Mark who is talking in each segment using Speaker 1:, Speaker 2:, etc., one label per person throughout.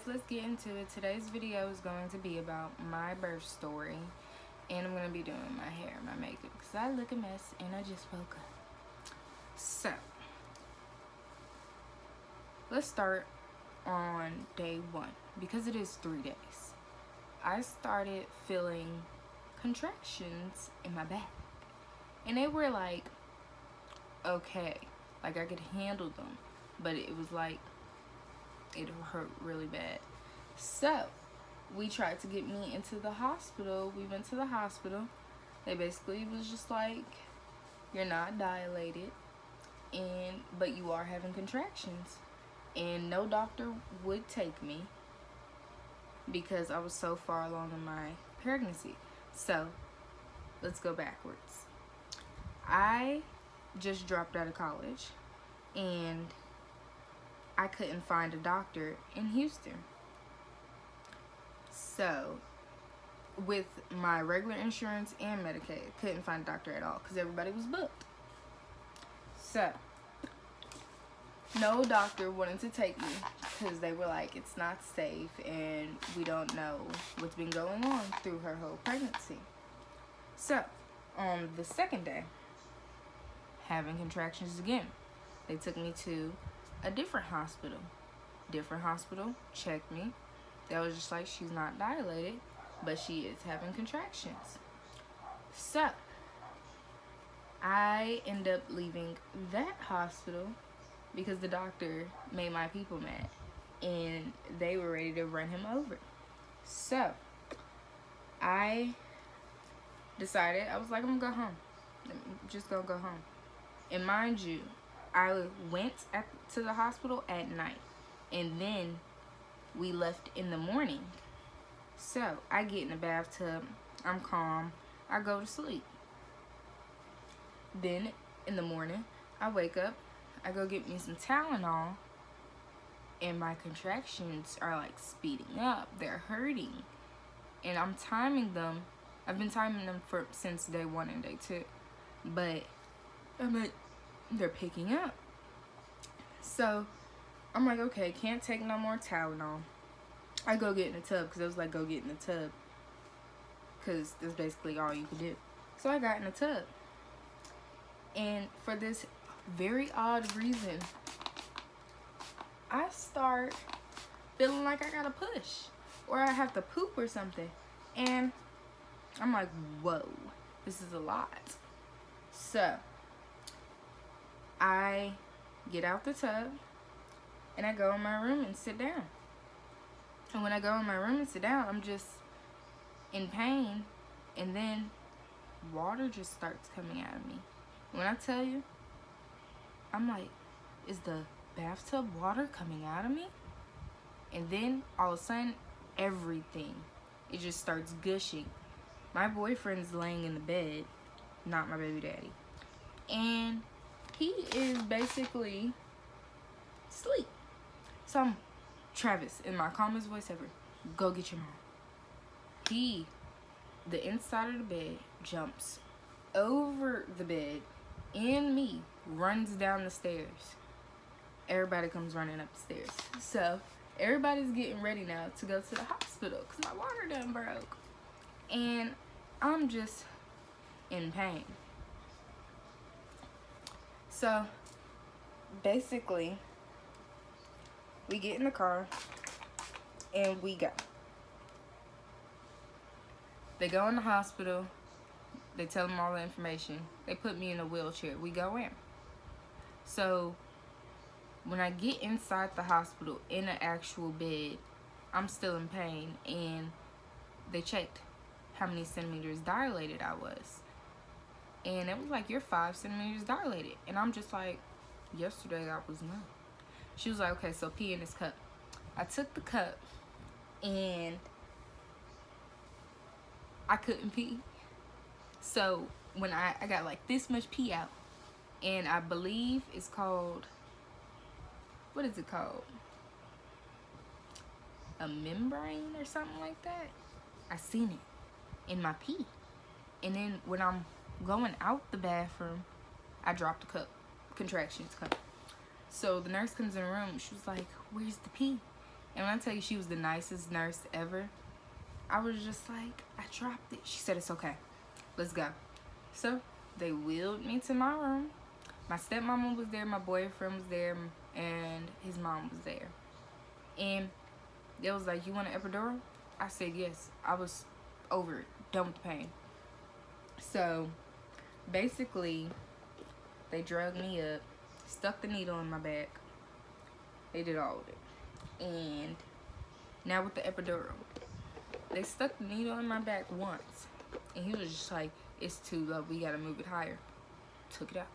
Speaker 1: let's get into it. Today's video is going to be about my birth story, and I'm going to be doing my hair, my makeup, because I look a mess and I just woke up. So, let's start on day 1, because it is 3 days. I started feeling contractions in my back, and they were like, okay, like I could handle them, but it was like, it hurt really bad. So we tried to get me into the hospital. We went to the hospital. They basically was just like, you're not dilated, but you are having contractions. And no doctor would take me because I was so far along in my pregnancy. So let's go backwards. I just dropped out of college, and I couldn't find a doctor in Houston. So, with my regular insurance and Medicaid, couldn't find a doctor at all because everybody was booked. So, no doctor wanted to take me because they were like, it's not safe and we don't know what's been going on through her whole pregnancy. So, on the second day, having contractions again, they took me to a different hospital. Checked me. They was just like, she's not dilated, but she is having contractions. So I end up leaving that hospital because the doctor made my people mad and they were ready to run him over. So I decided, I was like, I'm gonna go home. I'm just gonna go home. And mind you, I went to the hospital at night, and then we left in the morning. So I get in the bathtub, I'm calm, I go to sleep. Then in the morning, I wake up, I go get me some Tylenol, and my contractions are like speeding up, they're hurting. And I'm timing them, I've been timing them since day 1 and day 2, but they're picking up. So I'm like, okay, can't take no more Tylenol. I go get in the tub because it was like, go get in the tub because that's basically all you could do. So I got in the tub, and for this very odd reason, I start feeling like I gotta push or I have to poop or something, and I'm like, whoa, this is a lot. So I get out the tub and I go in my room and sit down. And when I go in my room and sit down, I'm just in pain, and then water just starts coming out of me. When I tell you, I'm like, is the bathtub water coming out of me? And then all of a sudden, everything, it just starts gushing. My boyfriend's laying in the bed, not my baby daddy, and he is basically asleep. So I'm, Travis, in my calmest voice ever, go get your mom. The inside of the bed, jumps over the bed and me, runs down the stairs. Everybody comes running up the stairs. So everybody's getting ready now to go to the hospital because my water done broke. And I'm just in pain. So basically, we get in the car and we go. They go in the hospital. They tell them all the information. They put me in a wheelchair. We go in. So when I get inside the hospital in an actual bed, I'm still in pain, and they checked how many centimeters dilated I was. And it was like, you're 5 centimeters dilated. And I'm just like, yesterday I was not. She was like, okay, so pee in this cup. I took the cup, and I couldn't pee. So when I got like this much pee out, and I believe it's called, what is it called? A membrane or something like that. I seen it in my pee. And then when I'm going out the bathroom, I dropped the cup, contractions cup. So the nurse comes in the room, she was like, where's the pee? And when I tell you she was the nicest nurse ever, I was just like, I dropped it. She said, it's okay. Let's go. So they wheeled me to my room. My stepmama was there, my boyfriend was there, and his mom was there. And they was like, you want an epidural? I said yes. I was over it, done with the pain. So basically, they drugged me up, stuck the needle in my back. They did all of it. And now with the epidural, they stuck the needle in my back once. And he was just like, it's too low, we gotta move it higher. Took it out.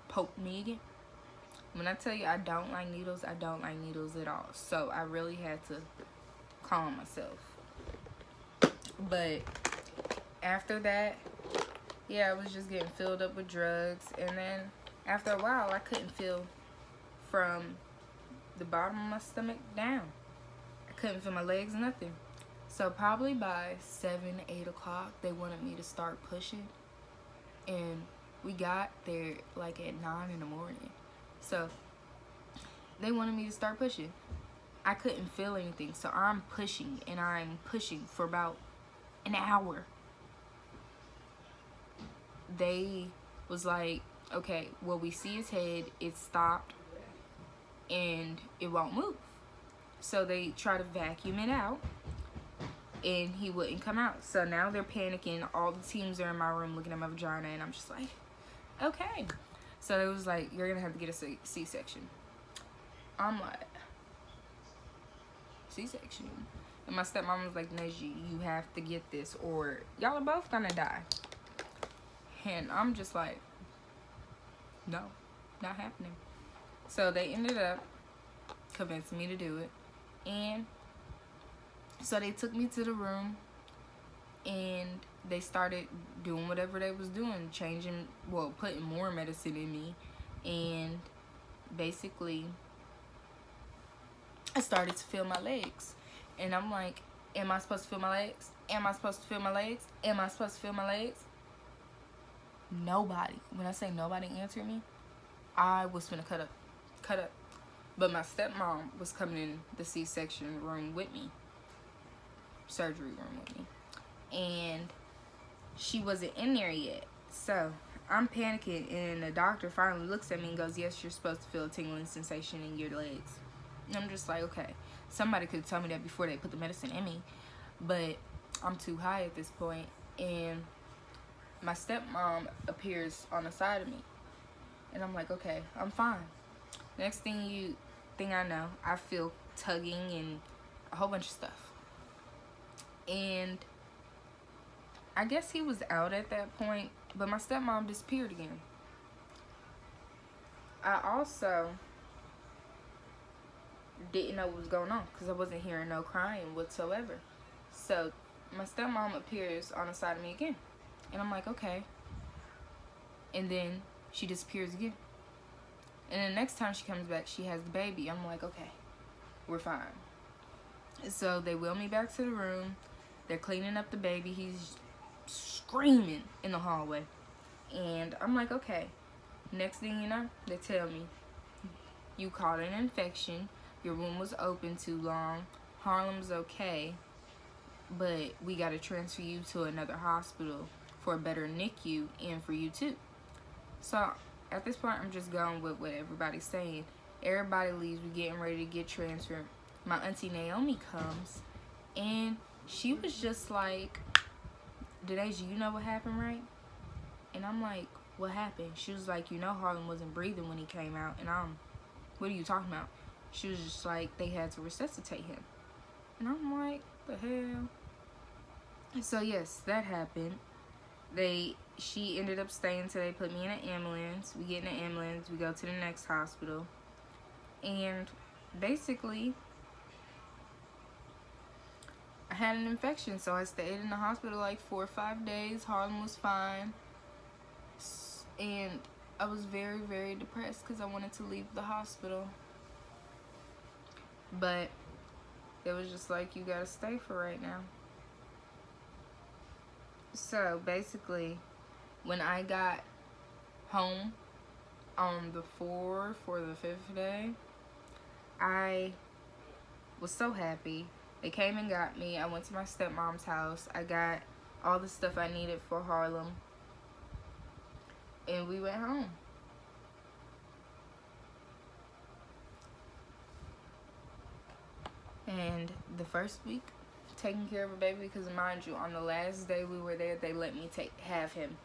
Speaker 1: Poked me again. When I tell you I don't like needles, I don't like needles at all. So I really had to calm myself. But after that, yeah, I was just getting filled up with drugs. And then after a while, I couldn't feel from the bottom of my stomach down. I couldn't feel my legs, nothing. So probably by 7, 8 o'clock, they wanted me to start pushing. And we got there like at 9 in the morning. So they wanted me to start pushing. I couldn't feel anything. So I'm pushing and I'm pushing for about an hour. They was like, okay, well, we see his head, it stopped, and it won't move. So they try to vacuum it out, and he wouldn't come out. So now they're panicking. All the teams are in my room looking at my vagina, and I'm just like, okay. So it was like, you're gonna have to get a C-section. I'm like, C-section? And my stepmom was like, Neji, you have to get this, or y'all are both gonna die. And I'm just like, no, not happening. So they ended up convincing me to do it. And so they took me to the room and they started doing whatever they was doing, changing, well, putting more medicine in me. And basically, I started to feel my legs. And I'm like, am I supposed to feel my legs? Am I supposed to feel my legs? Am I supposed to feel my legs? Nobody, when I say nobody answered me, I was finna cut up. But my stepmom was coming in the C-section room with me, surgery room with me, and she wasn't in there yet. So I'm panicking, and the doctor finally looks at me and goes, yes, you're supposed to feel a tingling sensation in your legs. And I'm just like, okay, somebody could tell me that before they put the medicine in me, but I'm too high at this point. And my stepmom appears on the side of me, and I'm like, okay, I'm fine. Next thing I know, I feel tugging and a whole bunch of stuff. And I guess he was out at that point, but my stepmom disappeared again. I also didn't know what was going on because I wasn't hearing no crying whatsoever. So my stepmom appears on the side of me again. And I'm like, okay. And then she disappears again. And the next time she comes back, she has the baby. I'm like, okay, we're fine. So they wheel me back to the room. They're cleaning up the baby. He's screaming in the hallway. And I'm like, okay. Next thing you know, they tell me, you caught an infection. Your wound was open too long. Harlem's okay, but we got to transfer you to another hospital for a better NICU and for you too. So at this point, I'm just going with what everybody's saying. Everybody leaves. We're getting ready to get transferred. My auntie Naomi comes, and she was just like, Denasia, you know what happened, right? And I'm like, what happened? She was like, you know Harlem wasn't breathing when he came out. And what are you talking about? She was just like, they had to resuscitate him. And I'm like, the hell? So yes, that happened. She ended up staying till they put me in an ambulance. We get in an ambulance. We go to the next hospital. And basically, I had an infection. So I stayed in the hospital like 4 or 5 days. Harlem was fine. And I was very, very depressed because I wanted to leave the hospital. But it was just like, you gotta stay for right now. So basically, when I got home on the 4th or the 5th day, I Was so happy. They came and got me. I went to my stepmom's house. I got all the stuff I needed for Harlem. And we went home. And the first week, taking care of a baby, because mind you, on the last day we were there, they let me have him.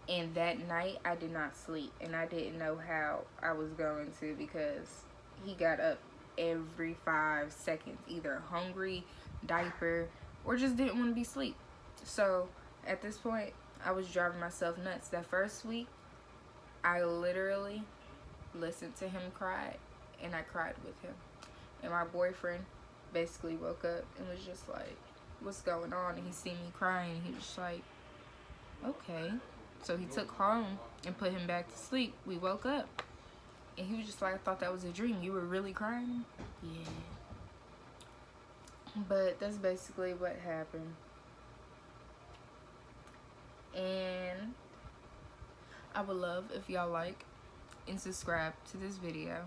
Speaker 1: And that night, I did not sleep. And I didn't know how I was going to, because he got up every 5 seconds, either hungry, diaper, or just didn't want to be asleep. So at this point, I was driving myself nuts. That first week, I literally listened to him cry, and I cried with him. And my boyfriend basically woke up and was just like, what's going on? And he seen me crying, and he was just like, okay. So he took Harlem and put him back to sleep. We woke up, and he was just like, I thought that was a dream. You were really crying? Yeah. But that's basically what happened. And I would love if y'all like and subscribe to this video.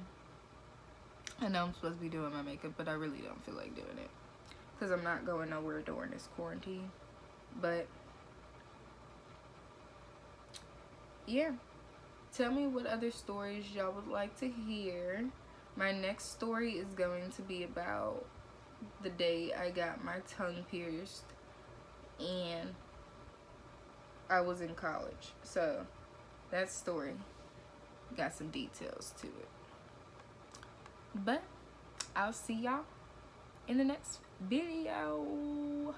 Speaker 1: I know I'm supposed to be doing my makeup, but I really don't feel like doing it, because I'm not going nowhere during this quarantine. But yeah, tell me what other stories y'all would like to hear. My next story is going to be about the day I got my tongue pierced, and I was in college. So that story got some details to it. But I'll see y'all in the next video.